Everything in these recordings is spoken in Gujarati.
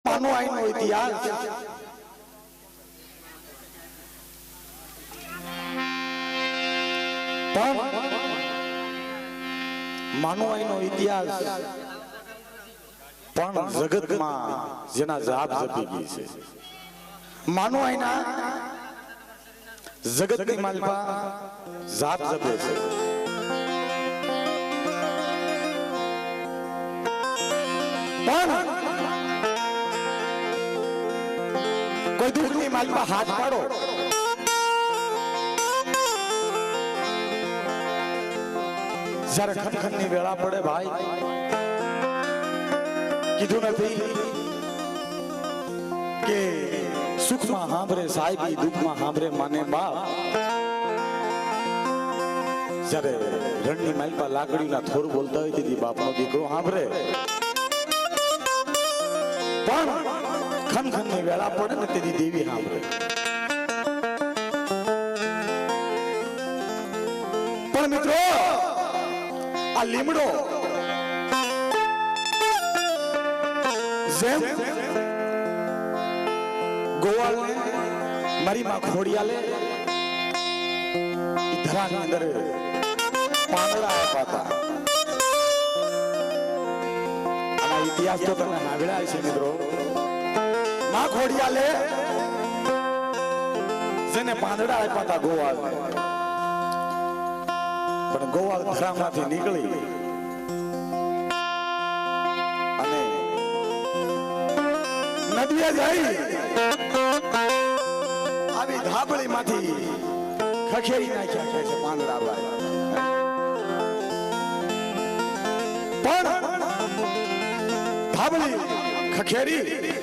માનો આઈનો ઇતિહાસ પણ માનો આઈનો ઇતિહાસ પણ જગતમાં જેના જાપ જપી ગઈ છે માનો આઈના જગતની માલપા જાપ જપે છે પણ કોઈ દુઃખની માલપા હાથ પાડો જ્યારે ખનખનની વેળા પડે ભાઈ કીધું નથી કે સુખમાં સાંભળે સાહેબી દુઃખમાં સાંભળે માને બાપ જ્યારે રણની માલપા લાકડીના થોર બોલતા હોય તેથી બાપનો દીકરો સાંભળે પણ ખનખનની વેળા પડે ને તેથી દેવી સાંભળે પણ મિત્રો આ લીમડો જેમ ગોવાળને મારી માં ખોડિયાલે ધરાની અંદર પાંદડા આપ્યા હતા આના ઇતિહાસ તો તમે સાંભળ્યા છે મિત્રો માં ખોડિયાલે જેને પાંદડા આપ્યા હતા ગોવાળ પણ ગોવાળ ધરામાંથી નીકળી અને નદીએ જઈ આવી ધાબળીમાંથી ખખેરી નાખ્યા છે પાંદડા પણ ધાબળી ખખેરી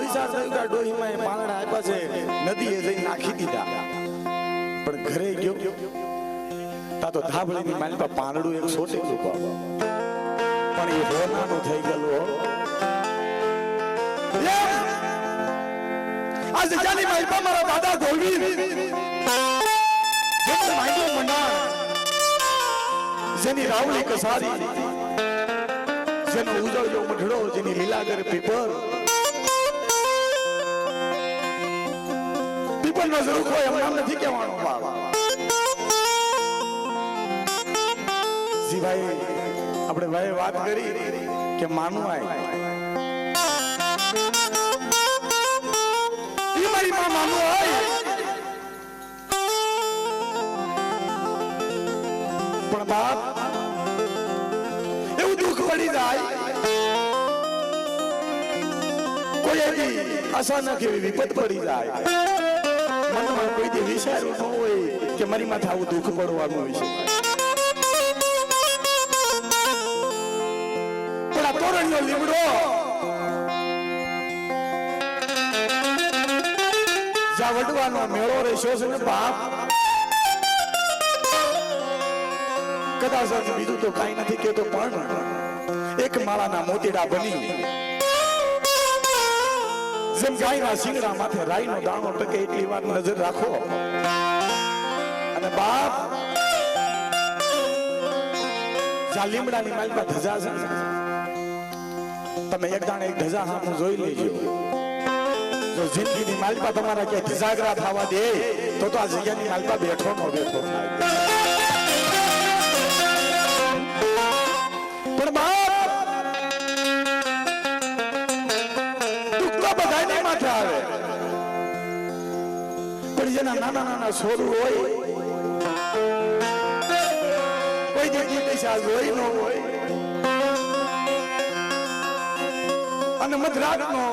વિચાર થયો કે ડોહીમાં પાંદડા આપ્યા છે નદીએ જઈ નાખી દીધા પણ ઘરે ગયો તા તો ધાબળીની માલપા પાંદડું એક સોટેલું પણ એ હોનાનું થઈ ગયેલું આજે જાની માલપા મારા દાદા ગોળવી જેનો માંડો મંડા જેની રાવળી કસારી જેનો ઉજળ્યો મઢડો જેની લીલાગર પીપર જરૂર કોઈ એમ નથી કહેવાનું બાપ જી ભાઈ આપણે ભાઈ વાત કરી કે માનું આય ઈ મારી માં માનું આય પણ બાપ એવું દુઃખ પડી જાય કોઈ એવી અચાનક એવી વિપત પડી જાય મનમાં કોઈ દે વિચાર્યું ન હોય કે મારી માથે આવું દુઃખ પડવાનું હોય છે પણ આ તોરણનો લીમડો જ્યાં વડવાનો મેળો રહેશો છે ને બાપ કદાચ બીજું તો કઈ નથી કેતો પણ એક માળાના મોતીડા બની જેમ ગાયના શિંગડા માથે રાઈનો દાણો ટકે એટલી વાર નજર રાખો અને બાપ જ્યાં લીમડાની માલપા ધજા છે તમે એક દાણે એક ધજા સામું જોઈ લેજો જો જિંદગીની માલપા તમારા ક્યાંય ધજાગરા થવા દે તો આ જગ્યાની માલપા બેઠો નો બેઠો થાય પણ બાપ જેના નાના નાના છોરું હોય કોઈ જગ્યાએ પૈસા જોઈ ન હોય અને મધરાતનો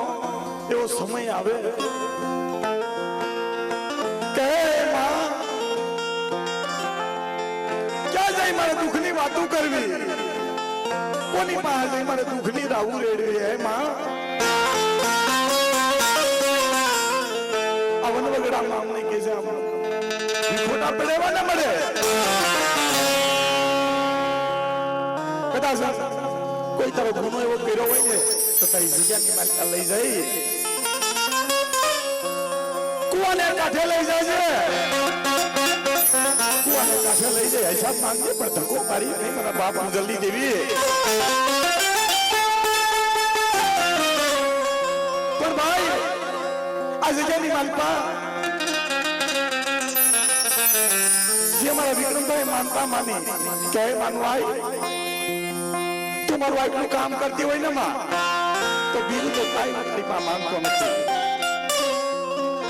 એવો સમય આવે કે માં ક્યાં જાય મારે દુઃખની વાતો કરવી કોની પાસે જઈ મારે દુઃખની રાવું રેડવી હે માં અમને કે છે ખોટા પડેવા ના મળે કદાચ કોઈ તારો ગુનો એવો કર્યો હોય ને તો તારી જગ્યાની માલિકા લઈ જઈ કુવાને કાંઠે લઈ જાય છે કુવાને કાંઠે લઈ જાય હિસાબ માંગે પણ ધક્કો મારી નહીં મારા બાપ જલ્દી દેવી પણ ભાઈ આ જગ્યાની માલિકા જે મારા વિક્રમભાઈ માનતા માની કે માનવું આય તું મારું આટલું કામ કરતી હોય ને માં તો બીજું તો કાંઈ નથી માનતો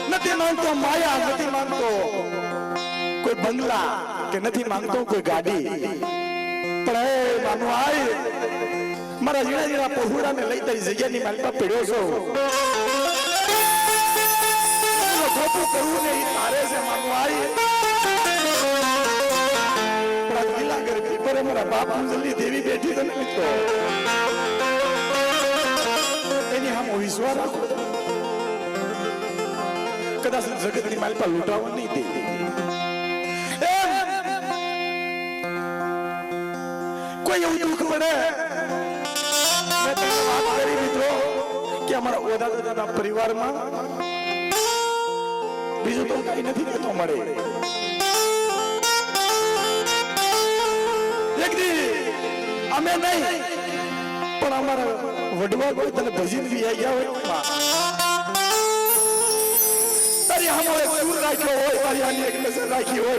નથી માનતો માયા નથી માનતો કોઈ બંગલા કે નથી માંગતો કોઈ ગાડી પણ હે માનું આય મારા ઝીણા ઝીણા પહોળાને લઈ તારી જગ્યાની માલિકા પડ્યો છો ખોટું કરવું ને એ તારે છે માનું આય મારા બાપ જલ્દી દેવી બેઠી તને મિત્રો એની આમ વિશ્વાસ રાખો કદાચ જગતની માલિકા લૂંટાવા નહીં દે કોઈ એવું દુઃખ પડે મેં તમને વાત કરી મિત્રો કે અમારા ઓદા દાદાના પરિવારમાં બીજું તો કઈ નથી કહેતો મળે અમે નહીં પણ અમારા વડવા કોઈ તને ભજીને બી આવી ગયા હોય તારી અમારે સૂર રાખ્યો હોય તારી આની એક નજર રાખી હોય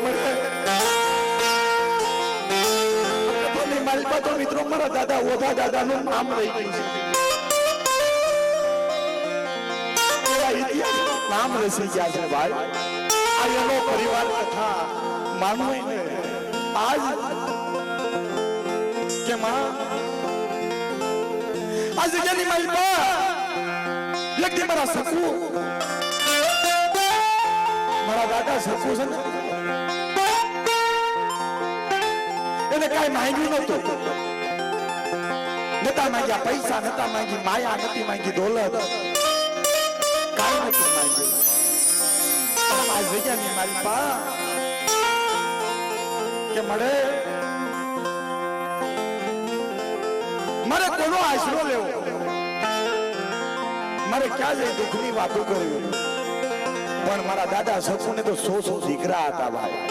મને માલિકા તો મિત્રો મારા દાદા ઓધા દાદાનું નામ રહી ગયું છે નામ રસી ગયા છે ભાઈ આ એનો પરિવાર કથા માનવું ને આજ કે માં આ જગ્યાની માલિકા વ્યક્તિ મારા સકુ મારા દાદા સકુ છે ને એને કાંઈ માંગ્યું નતું નતા માંગ્યા પૈસા નતા માંગી માયા નથી માંગી દોલત કાંઈ નથી માંગ્યું આ જગ્યાની માલિકા કે મળે મારે કોનો આશરો લેવો મારે ક્યાં જઈ દુઃખની વાતો કરવી પણ મારા દાદા સસુને તો 100 દીકરા હતા ભાઈ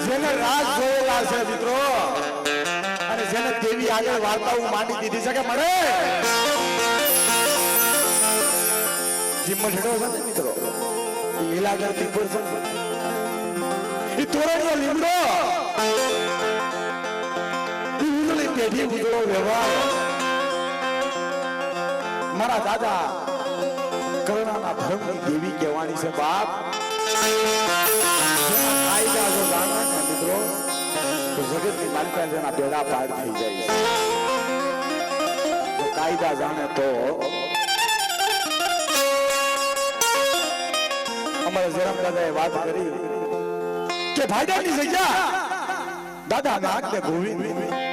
જેને રાજ જોયેલા છે મિત્રો અને જેને દેવી આગળ વાર્તાઓ માંડી દીધી છે કે મળે જીમઠડો છે ને મિત્રો લીલાગર પીપળ છે એ તોરણીયો લીમડો પેઢી ઉજળો વ્યવહાર મારા દાદા કરુણાના ધર્મની દેવી કહેવાની છે બાપ કાયદા જો જાણે ને મિત્રો તો જગતની માલિકા જેના બેડા પાર થઈ જાય તો કાયદા જાણે તો અમારા જરામ દાદાએ વાત કરી કે ભાઈદાની જગ્યા દાદા નાગ ને ગોવિંદ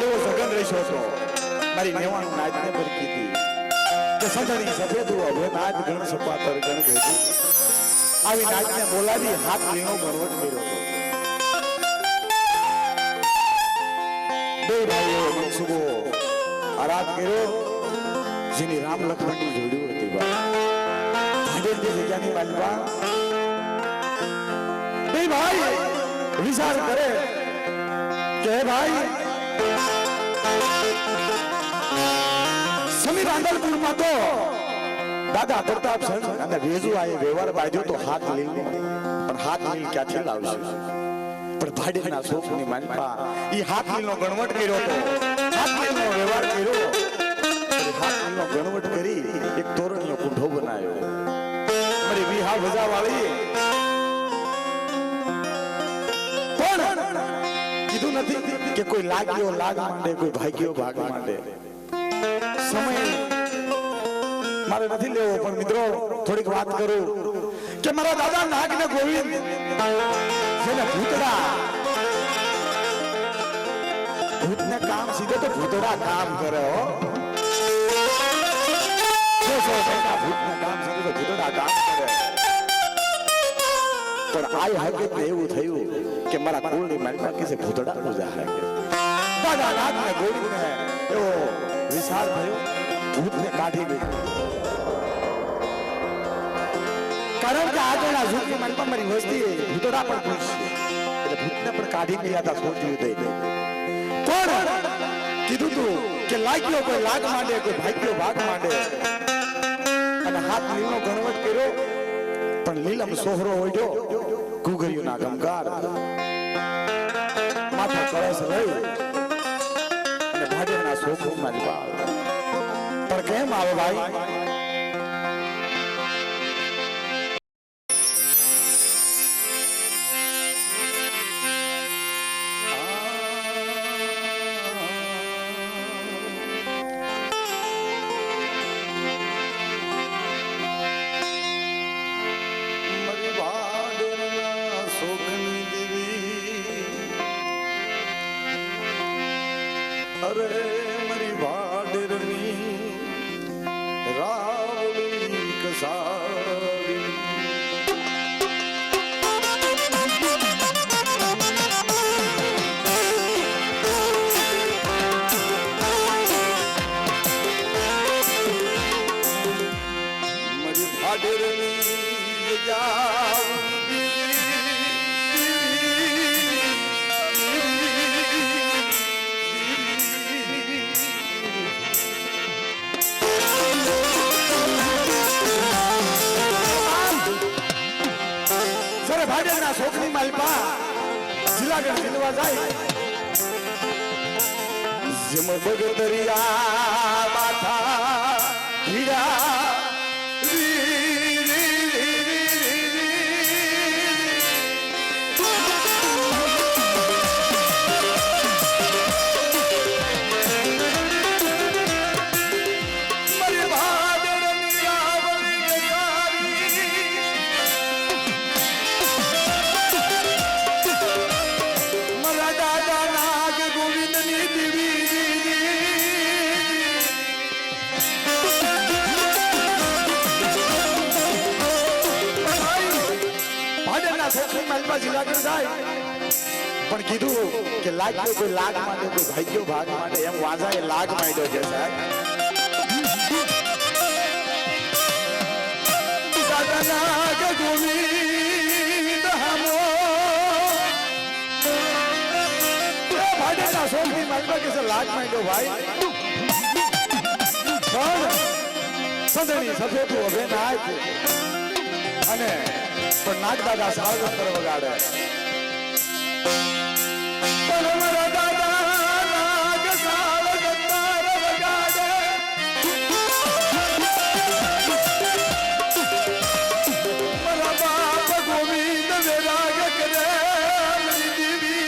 એવો સગન રહેશો છો મારી નેવાનું નાચને પર કીધી કે સંધણી સફેદ હવે નાચ ગણ સપાતર ગણ ભેગું આવી નાચને બોલાવી હાથ લીણો ગણવટ કર્યો હતો બે ભાઈઓ મનસુબો આરાધ કર્યો જેની રામ લક્ષ્મણની જોડ્યું હતી ભાડેરની જગ્યાની માલિકા બે ભાઈ વિચાર કરે કે ભાઈ સમીર આંદલપુરમાં તો દાદા પ્રતાપ સિંહ અને વેજુ આએ વ્યવહાર બાંધ્યો તો હાથ લીલ પણ હાથ લીલ ક્યાંથી લાવશે પણ ભાડેના શોખની માલિકા ઈ હાથ લીલનો ગણવટ કર્યો હતો હાથ લીલનો વ્યવહાર કર્યો હાથ લીલનો ગણવટ કરી એક તોરણનો કુંઢો બનાવ્યો મારી વિહા વજાવાળી કીધું નથી કે કોઈ લાગ્યો લાગ માંડે કોઈ ભાગ્યો ભાગ માંડે સમય મારે નથી લેવો પણ મિત્રો થોડીક વાત કરું કે મારા દાદા નાગ ને ગોવિંદ જેને ભૂતને કામ સીધે તો ભૂતડા કામ કરે હો ભૂતને કામ સીધે તો ભૂતડા કામ કરે પણ આ હકીકત એવું થયું કે મારા કુળની માલમાં કિસે ભૂતડા પૂજા હે કે દાદા નાગને ગોળીને એવો વિચાર થયો ભૂતને કાઢી ગયો કારણ કે આગળના યુગની માલમાં મારી વસ્તી ભૂતડા પણ પૂછશે એટલે ભૂતને પણ કાઢી ગયા હતા છોડ્યું દઈ પણ કીધું તું કે લાગ્યો કોઈ લાગ માંડે કોઈ ભાગ્યો ભાગ માંડે અને હાથ લીલો ગણવટ કર્યો પણ લીલમ સોહરો હોયો ગુગરિયુના ગમકાર માથા કળશ લઈ અને ભાડેના સોખમાં લીધા પણ કેમ આવે ભાઈ अरे मरी भाडरनी रावली कसारी मरी भाडरनी ભાડેના છોકરી માલપા જિલ્લાગઢ જીલવા જાય જમ બગદરિયા માથા હીરા પણ કીધું કે લાગ્યો કોઈ લાગ માંડે કોઈ ભાગ્યો ભાગ માંડે એમ વાંઝાએ લાગ માંડ્યો છે સાહેબ દાદા નાગ ગોવિંદ હમો ભાડેના સોમની માલપા કે લાગ માંડ્યો ભાઈ પણ સંદણી સફેદ હવે નાચ અને પણ નાગ દાદા સાળગંતર વગાડે પણ મારા દાદા નાગ સાળગંતર વગાડે મારા બાપ ગોવિંદ વિરાગ કરે મારી દેવી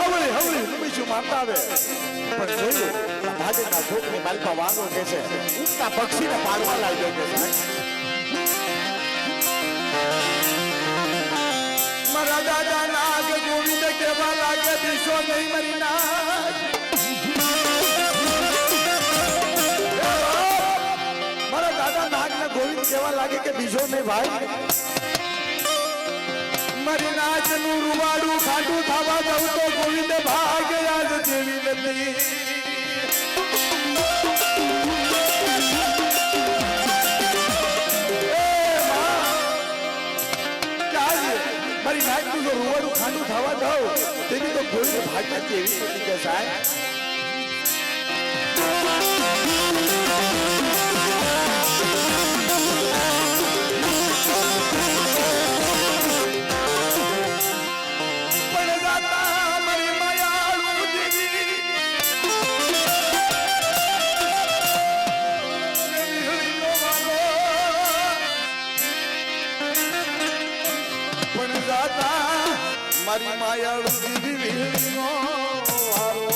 હવળી હવળી બીજું માનતા આવે પણ જોયું ભાડેના છોકરી માલપા વાગો કે છે ઉડતા પક્ષીને પાડવા લાગ્યો કે મારા દાદા નાગ ગોવિંદ કેવા લાગે દીશો નહીં મરી નાગ મારા દાદા નાગ ને ગોવિંદ કેવા લાગે કે બીજો નહીં ભાઈ મારી નાચ નું રૂવાડું ખાટું થવા દઉં તો ગોવિંદ ભાગ યાદ જેવી નથી મારી નાચ નું જો રૂવાડું ખાટું થવા દઉં તેની તો ગોવિંદ ભાગ નથી એવી નથી કે સાહેબ મારી માયાળુ દીવી વીણીનો વારો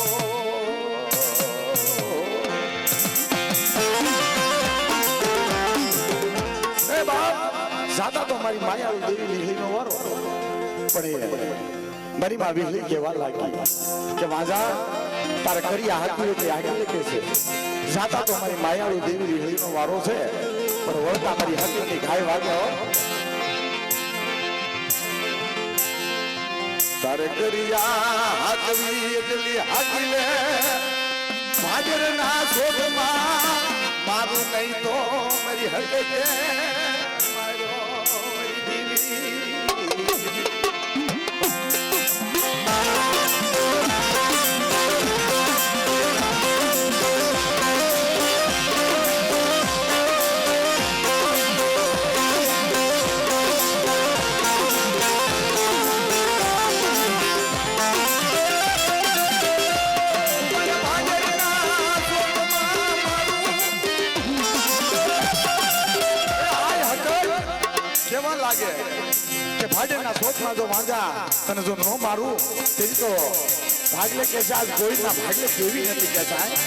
એ બાપ જાતા તો મારી માયાળુ દેવી વીણીનો વારો પણ મારી માં વીણી કેવા લાગી કે વાજા તારે કરી હાકી એટલે આગળ કે છે જાતા તો મારી માયાળુ દેવી રીહળીનો વારો છે, પણ વળતા મારી હકીની ગાય વાગ્યા હો. તારે કરિયા હાકવી એટલી હાકી લે ભાજરના શોધમાં મારું નહીં તો મારી હકે મારો દેવી. લાગે કે ભાડેના શોખમાં જો વાંજા તને જો ન મારું તેજી તો ભાગલે કે આજ ગોળીના ભાગલે કેવી નથી કે જાય.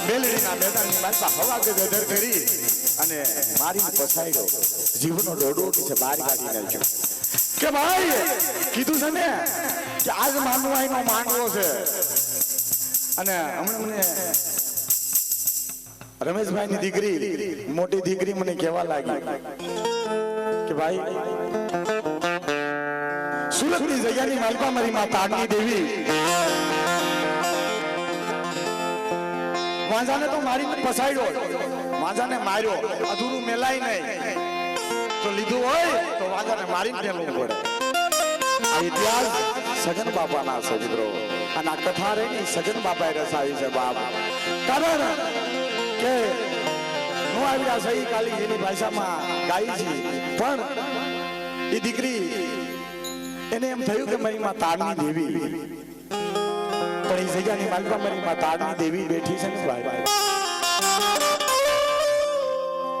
મેલડીના મેદાનની માલપા હવા ગદર કરી અને મારી પછાડ્યો જીવનો ડોડો કે બહાર કાઢી નાખ્યો કે ભાઈ કીધું છે ને કે આજ માનવાઈનો માંડવો છે. અને હમણાં મને રમેશભાઈની દીકરી મોટી દીકરી મને કહેવા લાગી કે ભાઈ સુરતની જગ્યાની માલપા મારી માં તાડની દેવી વાંજાને તો મારી પસાડ્યો, વાંજાને માર્યો, અધૂરું મેલાય નહીં તો લીધું હોય તો વાંજાને મારી મેલવું પડે. આ ઇતિહાસ સગન બાપાના છે મિત્રો, અને આ કથા રહી સગન બાપાએ રસાવી છે બાપ. કારણ કે નો આવ્યા સહી કાલી એની ભાષામાં ગાઈ છે, પણ એ દીકરી એને એમ થયું કે મારી માં તાડની દેવી, પણ એ જગ્યાની માલપા મારી માં તાડની દેવી બેઠી છે ને ભાઈ,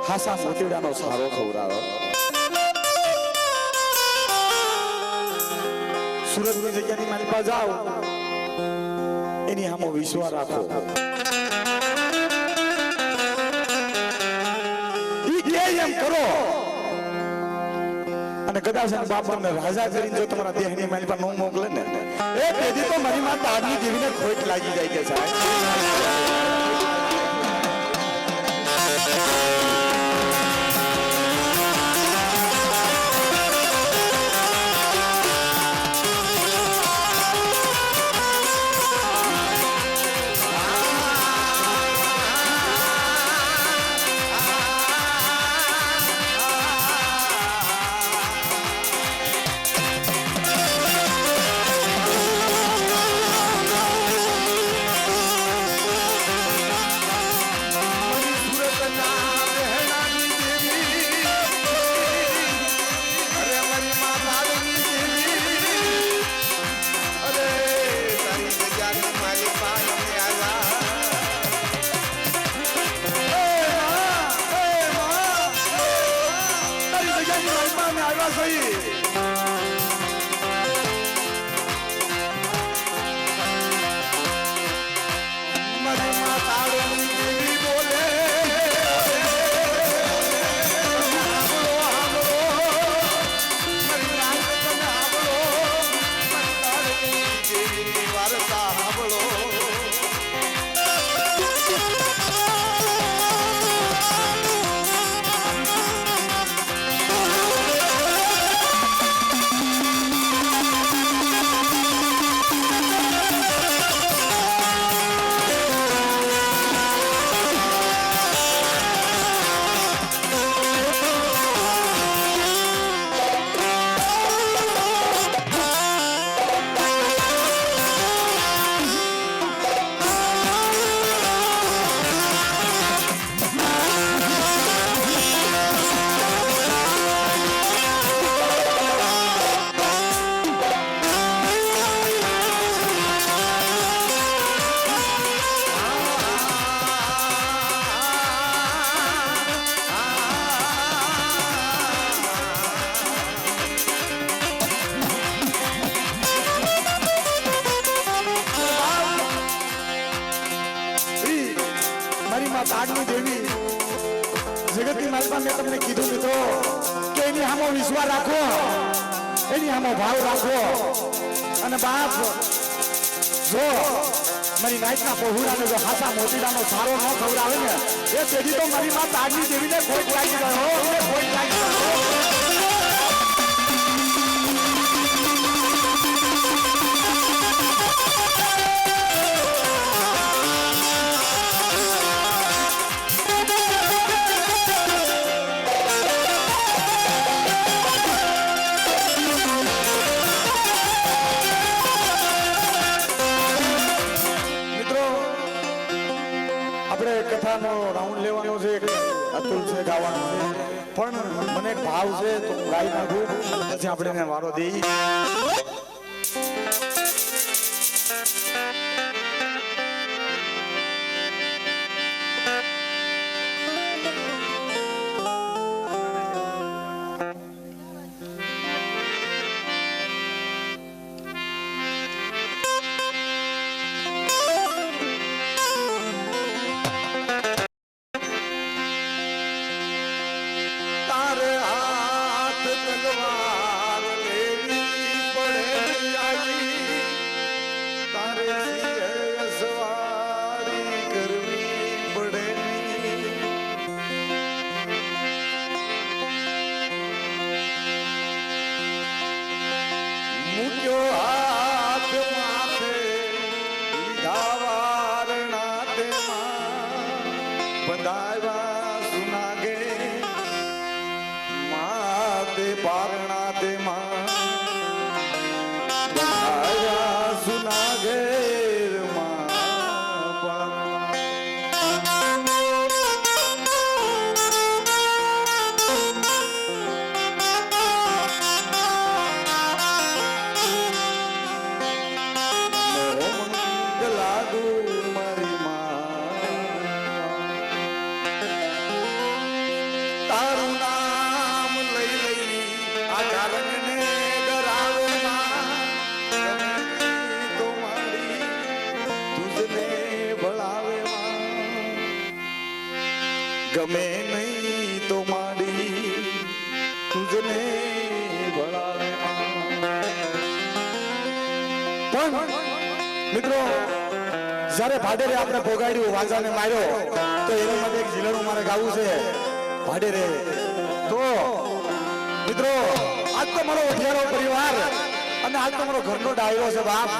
હાસા મોતીડાનો સારો ખવડાવો. સુરતની જગ્યાની માલપા જાઓ એની સામે વિશ્વાસ રાખો. ઈ કે એમ કરો અને કદાચ બાપાને રાજા કરીને જો તમારા દેહની માલપા ન મોકલે ને એ પેદી તો મારી માં તાડની દેવીને ખોટ લાગી જાય કે સાહેબ. માં તાડની દેવી જગતની માલમાં મેં તમને કીધું મિત્રો કે એની સામો વિશ્વાસ રાખો, એની સામો ભાવ રાખો. અને બાપ જો મારી નાઈટના પહોળાને જો હાસા મોતીડાનો સારો ન ખવડાવે ને એ તેથી તો મારી માં તાડની દેવીને ખોટ લાગી ગયો, ખોટ લાગી ગયો. કથાનો રાઉન્ડ લેવાનો છે, અતુલ છે ગાવાનો છે, પણ મને એક ભાવ છે તો હું ગાઈ નાખું પછી આપણે એને વારો દઈ. ગમે નહીં તો માડી તુજને ભળાવે. પણ મિત્રો જ્યારે ભાડેરે આપણે ભોગાડ્યું, વાંજાને માર્યો, તો એની માટે એક ઝીલણું મારે ગાવું છે ભાડેરે. તો મિત્રો આજ તો મારો અઠિયારો પરિવાર અને આજ તો મારો ઘરનો ડાયરો છે બાપ.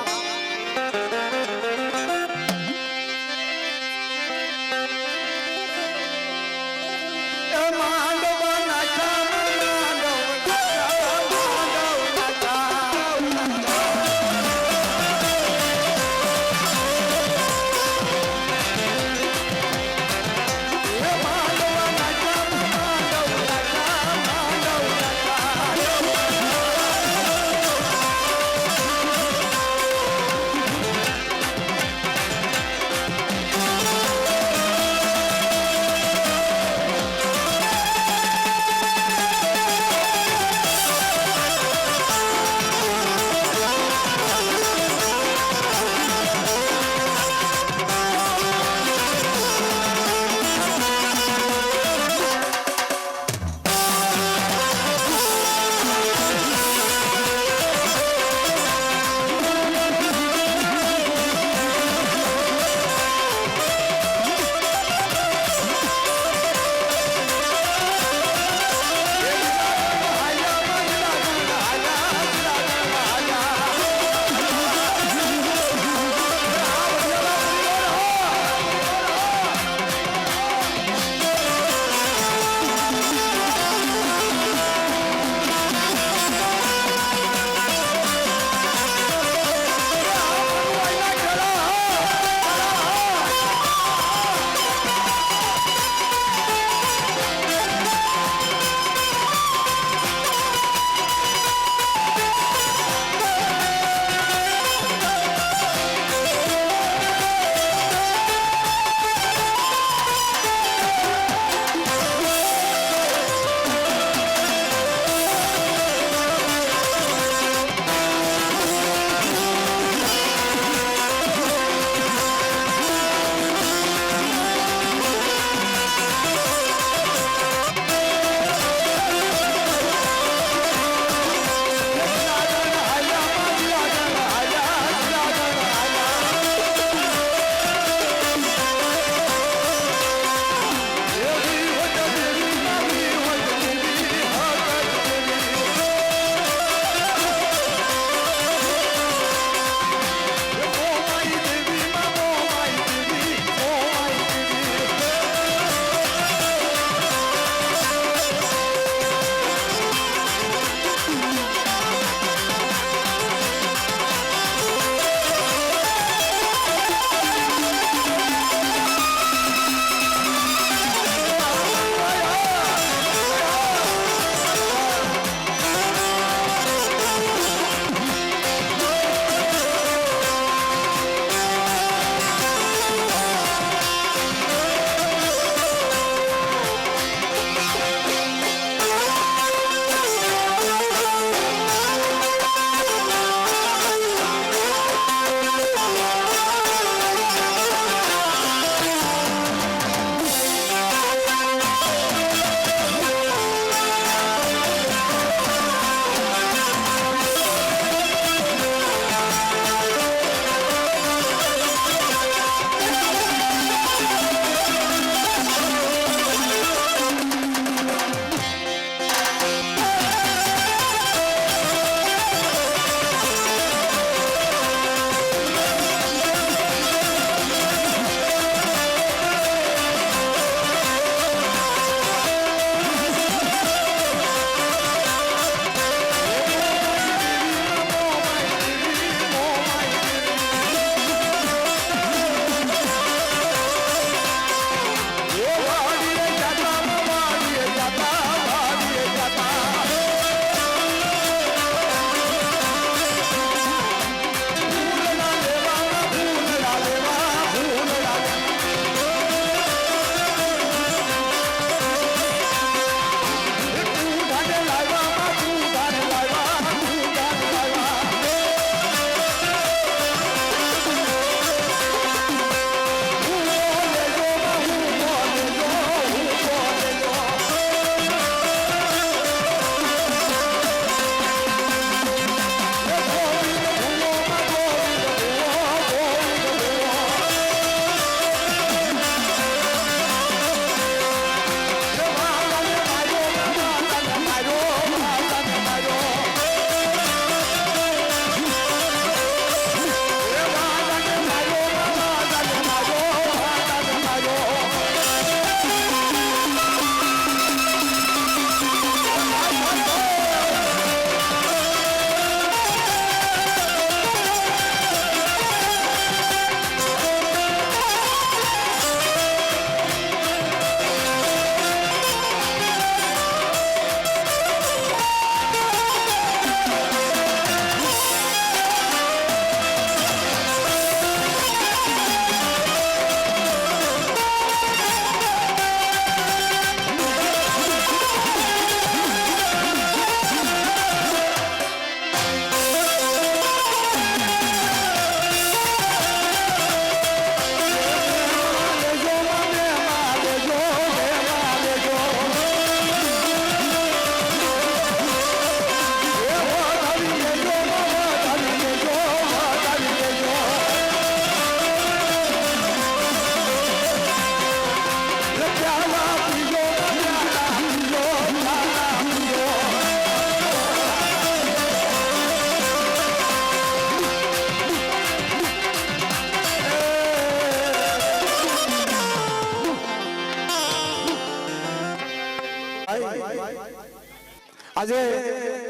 આજે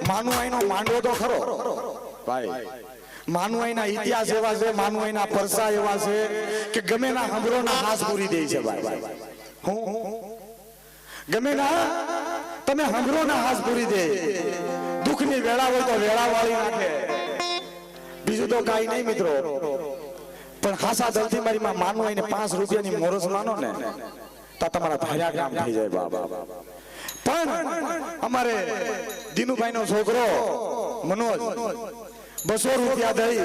માનુઆઈનો માંડવો તો ખરો ભાઈ, માનુઆઈના ઇતિહાસ એવા છે, માનુઆઈના પરસા એવા છે કે ગમે ના હંભરોના હાસ પૂરી દે છે ભાઈ. હું ગમે ના તમે હંભરોના હાસ પૂરી દે, દુઃખની વેળા હોય તો વેળા વાળી નાખે, બીજું તો કાઈ નહીં મિત્રો. પણ હાસા દલથી મારી માં માનુઆઈને 5 રૂપિયાની મોરસ માનો ને તો તમારા ધાર્યા કામ થઈ જાય બાબા. પણ અમારે દિનુભાઈ નો છોકરો મનોજ 200 રૂપિયા દઈ,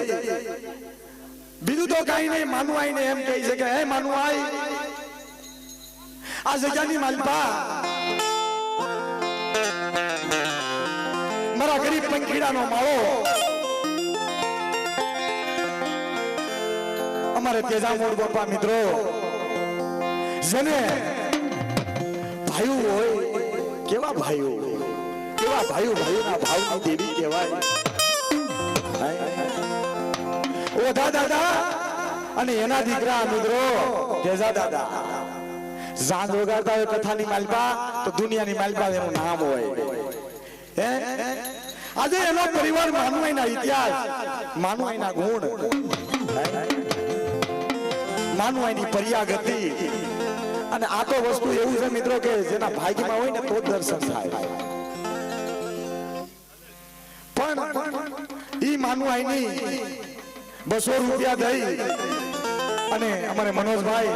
બીજું તો કઈ નહીં. માનુઆઈને એમ કહે છે કે હે માનુઆઈ, આ જગ્યાની માલપા મારા ગરીબ પંખીડાનો માળો અમારે તેજામોડ બાપા મિત્રો જેને ભાઈઓ હોય, કેવા ભાઈઓ, કેવા ભાઈઓ, ભાઈઓના ભાવની દેવી કહેવાય. ઓધા દાદા અને એના દીકરા મિત્રો કેજા દાદા જાન વગાડતા હોય કથાની માલપા તો દુનિયાની માલપા એનું નામ હોય. આજે એનો પરિવાર માનુઆઈના ઇતિહાસ, માનુઆઈના ગુણ, માનુઆઈની પર્યાગતિ. અને આ તો વસ્તુ એવું છે મિત્રો કે જેના ભાગ્યમાં હોય ને તો દર્શન થાય. પણ ઈ માનુઆઈની 200 રૂપિયા દઈ અને અમારે મનોજભાઈ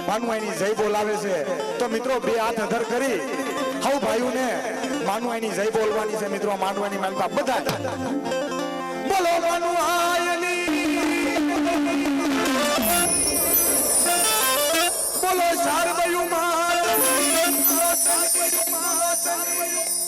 માનુઆઈની જય બોલાવે છે. તો મિત્રો બે હાથ અધર કરી હવ ભાઈઓને માનુઆઈની જય બોલવાની છે મિત્રો. માનુઆઈની માનતા બધા બોલો માનુઆઈની, બોલો શારદયું માં, બોલો શારદયું માં.